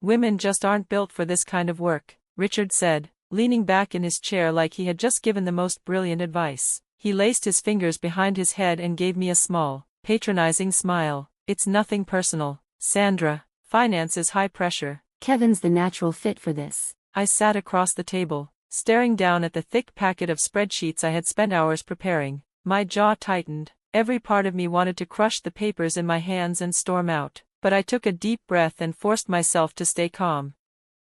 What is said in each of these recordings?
Women just aren't built for this kind of work, Richard said, leaning back in his chair like he had just given the most brilliant advice. He laced his fingers behind his head and gave me a small, patronizing smile. It's nothing personal, Sandra. Finance is high pressure. Kevin's the natural fit for this. I sat across the table, staring down at the thick packet of spreadsheets I had spent hours preparing. My jaw tightened. Every part of me wanted to crush the papers in my hands and storm out, but I took a deep breath and forced myself to stay calm.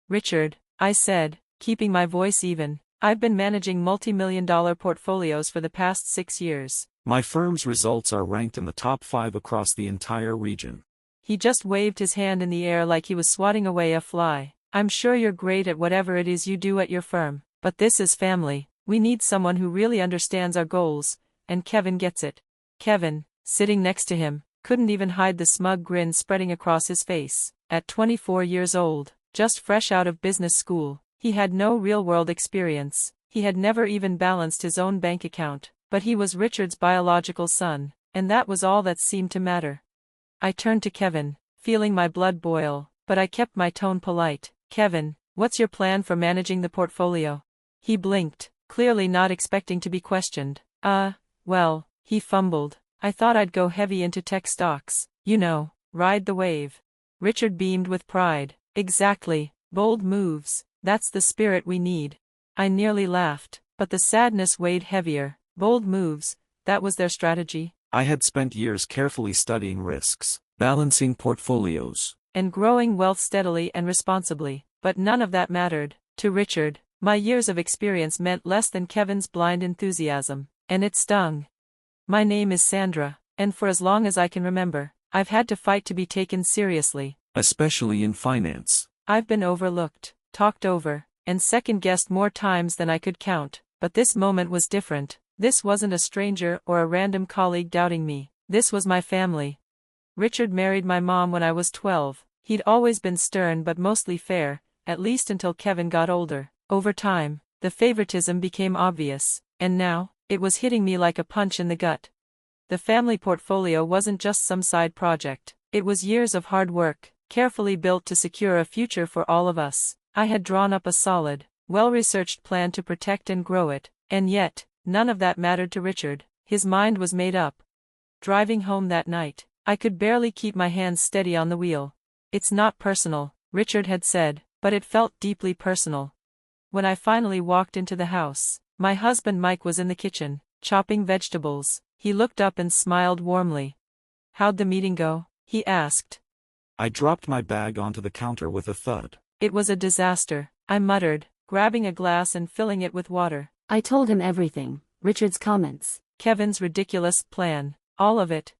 Richard, I said, keeping my voice even, I've been managing multi-million-dollar portfolios for the past 6 years. My firm's results are ranked in the top 5 across the entire region. He just waved his hand in the air like he was swatting away a fly. I'm sure you're great at whatever it is you do at your firm, but this is family. We need someone who really understands our goals, and Kevin gets it. Kevin, sitting next to him, couldn't even hide the smug grin spreading across his face. At 24 years old, just fresh out of business school, he had no real-world experience. He had never even balanced his own bank account, but he was Richard's biological son, and that was all that seemed to matter. I turned to Kevin, feeling my blood boil, but I kept my tone polite. Kevin, what's your plan for managing the portfolio? He blinked, clearly not expecting to be questioned. Well, he fumbled. I thought I'd go heavy into tech stocks, ride the wave. Richard beamed with pride. Exactly, bold moves, that's the spirit we need. I nearly laughed, but the sadness weighed heavier. Bold moves, that was their strategy. I had spent years carefully studying risks, balancing portfolios, and growing wealth steadily and responsibly, but none of that mattered. To Richard, my years of experience meant less than Kevin's blind enthusiasm, and it stung. My name is Sandra, and for as long as I can remember, I've had to fight to be taken seriously. Especially in finance. I've been overlooked, talked over, and second-guessed more times than I could count, but this moment was different. This wasn't a stranger or a random colleague doubting me. This was my family. Richard married my mom when I was 12. He'd always been stern but mostly fair, at least until Kevin got older. Over time, the favoritism became obvious, and now, it was hitting me like a punch in the gut. The family portfolio wasn't just some side project. It was years of hard work, carefully built to secure a future for all of us. I had drawn up a solid, well-researched plan to protect and grow it, and yet, none of that mattered to Richard. His mind was made up. Driving home that night, I could barely keep my hands steady on the wheel. It's not personal, Richard had said, but it felt deeply personal. When I finally walked into the house, my husband Mike was in the kitchen, chopping vegetables. He looked up and smiled warmly. How'd the meeting go? He asked. I dropped my bag onto the counter with a thud. It was a disaster, I muttered, grabbing a glass and filling it with water. I told him everything, Richard's comments. Kevin's ridiculous plan, all of it.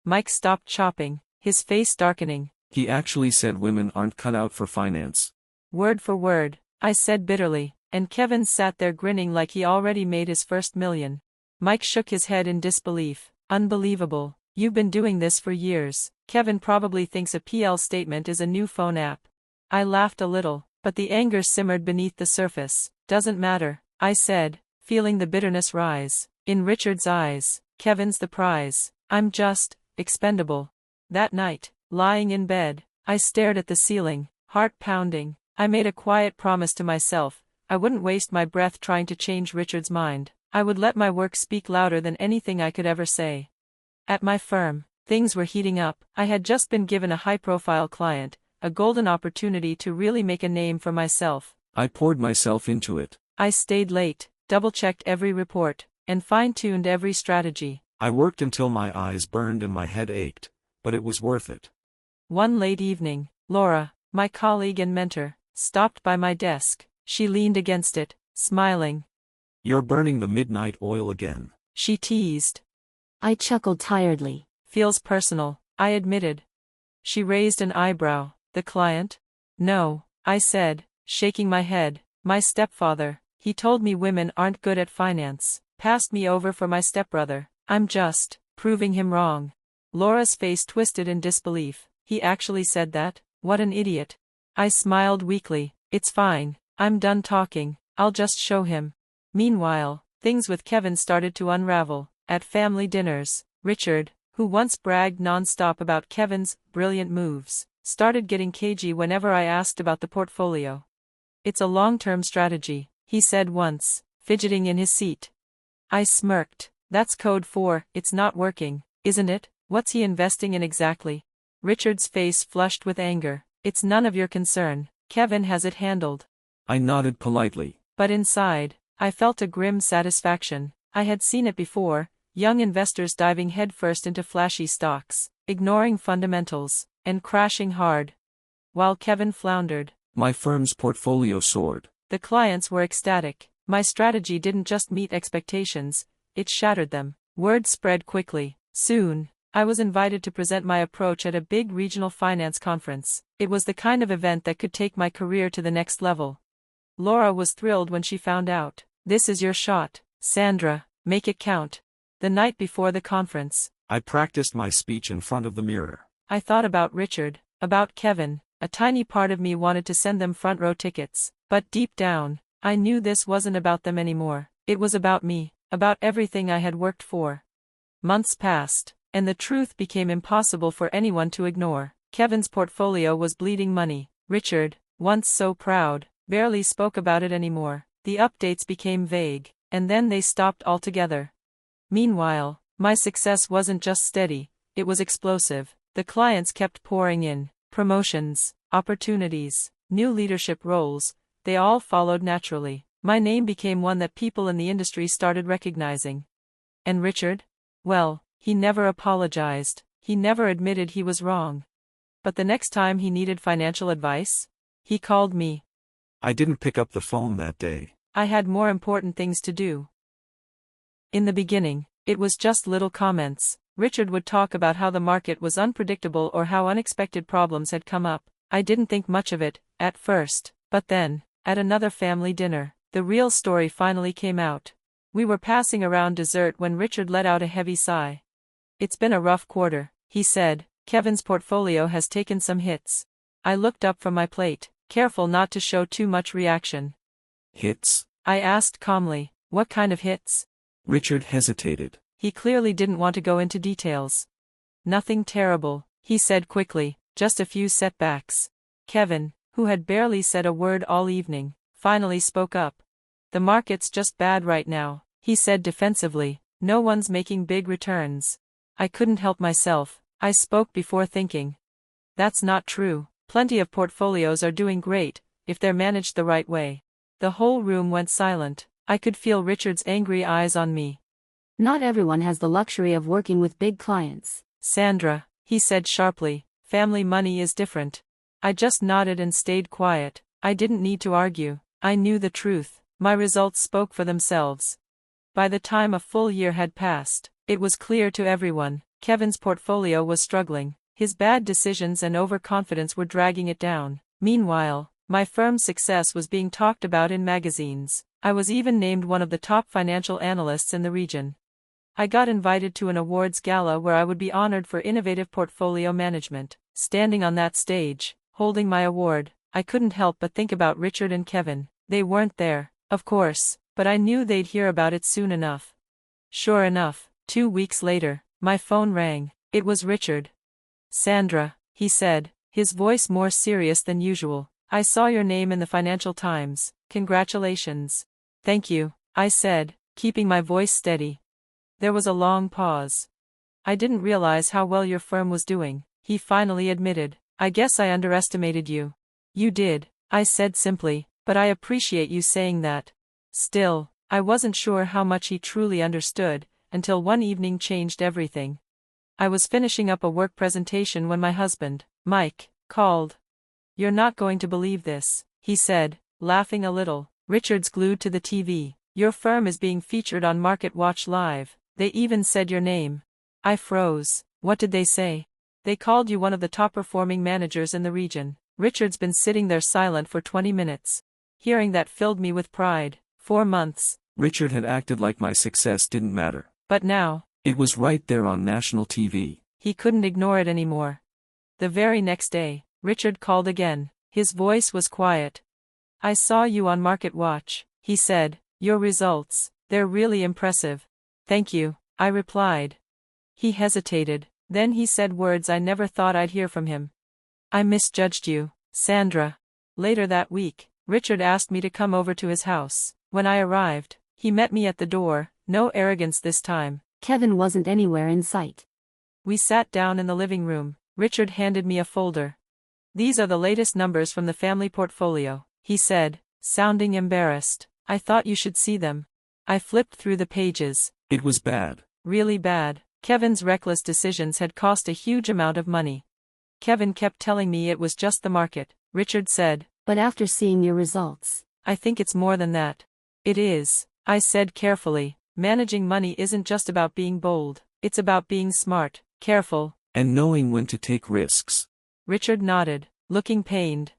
Mike stopped chopping, his face darkening. He actually said women aren't cut out for finance. Word for word, I said bitterly, and Kevin sat there grinning like he already made his first million. Mike shook his head in disbelief. Unbelievable, you've been doing this for years. Kevin probably thinks a PL statement is a new phone app. I laughed a little, but the anger simmered beneath the surface. Doesn't matter, I said, feeling the bitterness rise. In Richard's eyes, Kevin's the prize. I'm just expendable. That night, lying in bed, I stared at the ceiling, heart pounding. I made a quiet promise to myself. I wouldn't waste my breath trying to change Richard's mind. I would let my work speak louder than anything I could ever say. At my firm, things were heating up. I had just been given a high-profile client, a golden opportunity to really make a name for myself. I poured myself into it. I stayed late, double-checked every report, and fine-tuned every strategy. I worked until my eyes burned and my head ached, but it was worth it. One late evening, Laura, my colleague and mentor, stopped by my desk. She leaned against it, smiling. You're burning the midnight oil again, she teased. I chuckled tiredly. Feels personal, I admitted. She raised an eyebrow. The client? No, I said, shaking my head. My stepfather. He told me women aren't good at finance. Passed me over for my stepbrother. I'm just proving him wrong. Laura's face twisted in disbelief. He actually said that? What an idiot. I smiled weakly. It's fine. I'm done talking. I'll just show him. Meanwhile, things with Kevin started to unravel. At family dinners, Richard, who once bragged non-stop about Kevin's brilliant moves, started getting cagey whenever I asked about the portfolio. "It's a long-term strategy," he said once, fidgeting in his seat. I smirked. "That's code for, it's not working, isn't it? What's he investing in exactly?" Richard's face flushed with anger. "It's none of your concern. Kevin has it handled." I nodded politely. But inside, I felt a grim satisfaction. I had seen it before, young investors diving headfirst into flashy stocks, ignoring fundamentals, and crashing hard. While Kevin floundered. My firm's portfolio soared. The clients were ecstatic. My strategy didn't just meet expectations, it shattered them. Word spread quickly. Soon, I was invited to present my approach at a big regional finance conference. It was the kind of event that could take my career to the next level. Laura was thrilled when she found out. "This is your shot, Sandra, make it count." The night before the conference, I practiced my speech in front of the mirror. I thought about Richard, about Kevin. A tiny part of me wanted to send them front row tickets, but deep down, I knew this wasn't about them anymore. It was about me, about everything I had worked for. Months passed, and the truth became impossible for anyone to ignore. Kevin's portfolio was bleeding money. Richard, once so proud, barely spoke about it anymore. The updates became vague, and then they stopped altogether. Meanwhile, my success wasn't just steady, it was explosive. The clients kept pouring in. Promotions, opportunities, new leadership roles, they all followed naturally. My name became one that people in the industry started recognizing. And Richard? Well, he never apologized, he never admitted he was wrong. But the next time he needed financial advice, he called me. I didn't pick up the phone that day. I had more important things to do. In the beginning, it was just little comments. Richard would talk about how the market was unpredictable or how unexpected problems had come up. I didn't think much of it, at first, but then, at another family dinner, the real story finally came out. We were passing around dessert when Richard let out a heavy sigh. "It's been a rough quarter," he said. "Kevin's portfolio has taken some hits." I looked up from my plate, careful not to show too much reaction. "Hits?" I asked calmly. "What kind of hits?" Richard hesitated. He clearly didn't want to go into details. "Nothing terrible," he said quickly, "just a few setbacks." Kevin, who had barely said a word all evening, finally spoke up. "The market's just bad right now," he said defensively. "No one's making big returns." I couldn't help myself, I spoke before thinking. "That's not true. Plenty of portfolios are doing great, if they're managed the right way." The whole room went silent. I could feel Richard's angry eyes on me. Not everyone has the luxury of working with big clients. "Sandra," he said sharply, "family money is different." I just nodded and stayed quiet. I didn't need to argue. I knew the truth. My results spoke for themselves. By the time a full year had passed, it was clear to everyone, Kevin's portfolio was struggling. His bad decisions and overconfidence were dragging it down. Meanwhile, my firm's success was being talked about in magazines. I was even named one of the top financial analysts in the region. I got invited to an awards gala where I would be honored for innovative portfolio management. Standing on that stage, holding my award, I couldn't help but think about Richard and Kevin. They weren't there, of course, but I knew they'd hear about it soon enough. Sure enough, 2 weeks later, my phone rang. It was Richard. "Sandra," he said, his voice more serious than usual, "I saw your name in the Financial Times. Congratulations." "Thank you," I said, keeping my voice steady. There was a long pause. "I didn't realize how well your firm was doing," he finally admitted. "I guess I underestimated you." "You did," I said simply, "but I appreciate you saying that." Still, I wasn't sure how much he truly understood, until one evening changed everything. I was finishing up a work presentation when my husband, Mike, called. "You're not going to believe this," he said, laughing a little. "Richard's glued to the TV. Your firm is being featured on Market Watch Live. They even said your name." I froze. "What did they say?" "They called you one of the top-performing managers in the region." Richard's been sitting there silent for 20 minutes. Hearing that filled me with pride. 4 months. Richard had acted like my success didn't matter. But now, It was right there on national TV. he couldn't ignore it anymore. The very next day, Richard called again. His voice was quiet. "I saw you on Market Watch," he said. "Your results, they're really impressive." "Thank you," I replied. He hesitated, then he said words I never thought I'd hear from him. I misjudged you, Sandra. Later that week, Richard asked me to come over to his house. When I arrived, he met me at the door, no arrogance this time. Kevin wasn't anywhere in sight. We sat down in the living room. Richard handed me a folder. These are the latest numbers from the family portfolio, he said, sounding embarrassed. I thought you should see them. I flipped through the pages. It was bad. Really bad. Kevin's reckless decisions had cost a huge amount of money. Kevin kept telling me it was just the market, Richard said. But after seeing your results, I think it's more than that. It is, I said carefully. Managing money isn't just about being bold, it's about being smart, careful, and knowing when to take risks. Richard nodded, looking pained.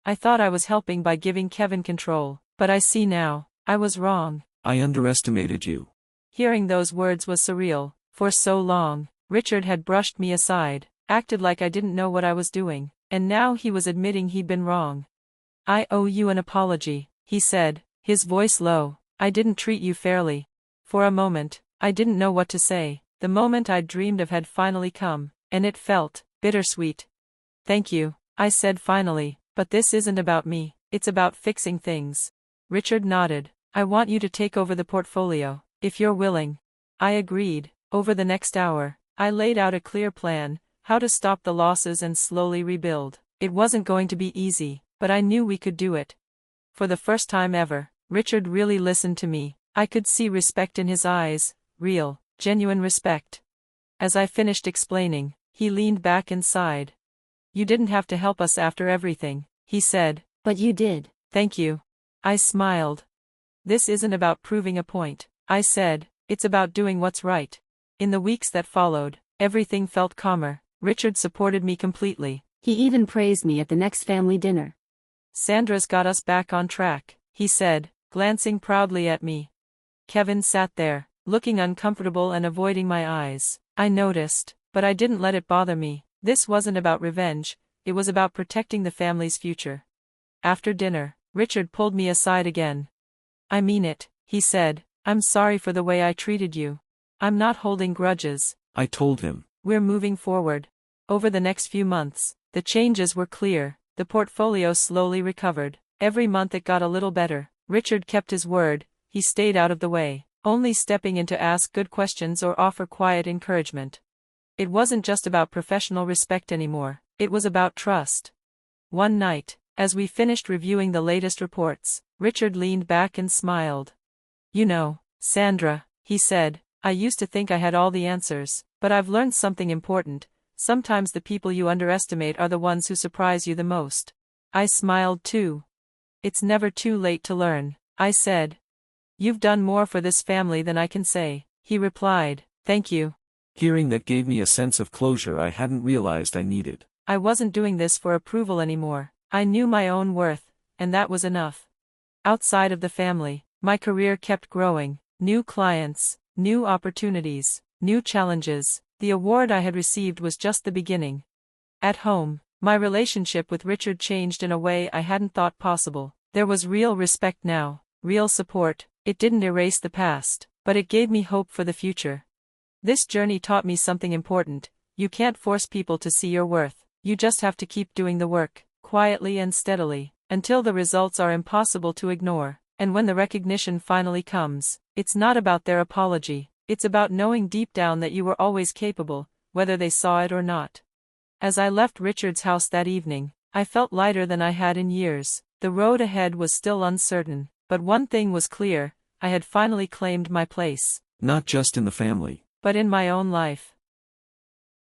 I thought I was helping by giving Kevin control, but I see now, I was wrong. I underestimated you. Hearing those words was surreal. For so long, Richard had brushed me aside, acted like I didn't know what I was doing, and now he was admitting he'd been wrong. I owe you an apology, he said, his voice low. I didn't treat you fairly. For a moment, I didn't know what to say. The moment I'd dreamed of had finally come, and it felt bittersweet. Thank you, I said finally, but this isn't about me, it's about fixing things. Richard nodded. I want you to take over the portfolio, if you're willing. I agreed. Over the next hour, I laid out a clear plan, how to stop the losses and slowly rebuild. It wasn't going to be easy, but I knew we could do it. For the first time ever, Richard really listened to me. I could see respect in his eyes, real, genuine respect. As I finished explaining, he leaned back and sighed. You didn't have to help us after everything, he said. But you did. Thank you. I smiled. This isn't about proving a point, I said, it's about doing what's right. In the weeks that followed, everything felt calmer. Richard supported me completely. He even praised me at the next family dinner. Sandra's got us back on track, he said, glancing proudly at me. Kevin sat there, looking uncomfortable and avoiding my eyes. I noticed, but I didn't let it bother me. This wasn't about revenge, it was about protecting the family's future. After dinner, Richard pulled me aside again. I mean it, he said. I'm sorry for the way I treated you. I'm not holding grudges. I told him. We're moving forward. Over the next few months, the changes were clear. The portfolio slowly recovered. Every month it got a little better. Richard kept his word. He stayed out of the way, only stepping in to ask good questions or offer quiet encouragement. It wasn't just about professional respect anymore, it was about trust. One night, as we finished reviewing the latest reports, Richard leaned back and smiled. You know, Sandra, he said, I used to think I had all the answers, but I've learned something important. Sometimes the people you underestimate are the ones who surprise you the most. I smiled too. It's never too late to learn, I said. You've done more for this family than I can say, he replied. Thank you. Hearing that gave me a sense of closure I hadn't realized I needed. I wasn't doing this for approval anymore. I knew my own worth, and that was enough. Outside of the family, my career kept growing. New clients, new opportunities, new challenges. The award I had received was just the beginning. At home, my relationship with Richard changed in a way I hadn't thought possible. There was real respect now, real support. It didn't erase the past, but it gave me hope for the future. This journey taught me something important. You can't force people to see your worth. You just have to keep doing the work, quietly and steadily, until the results are impossible to ignore. And when the recognition finally comes, it's not about their apology. It's about knowing deep down that you were always capable, whether they saw it or not. As I left Richard's house that evening, I felt lighter than I had in years. The road ahead was still uncertain, but one thing was clear, I had finally claimed my place. Not just in the family, but in my own life.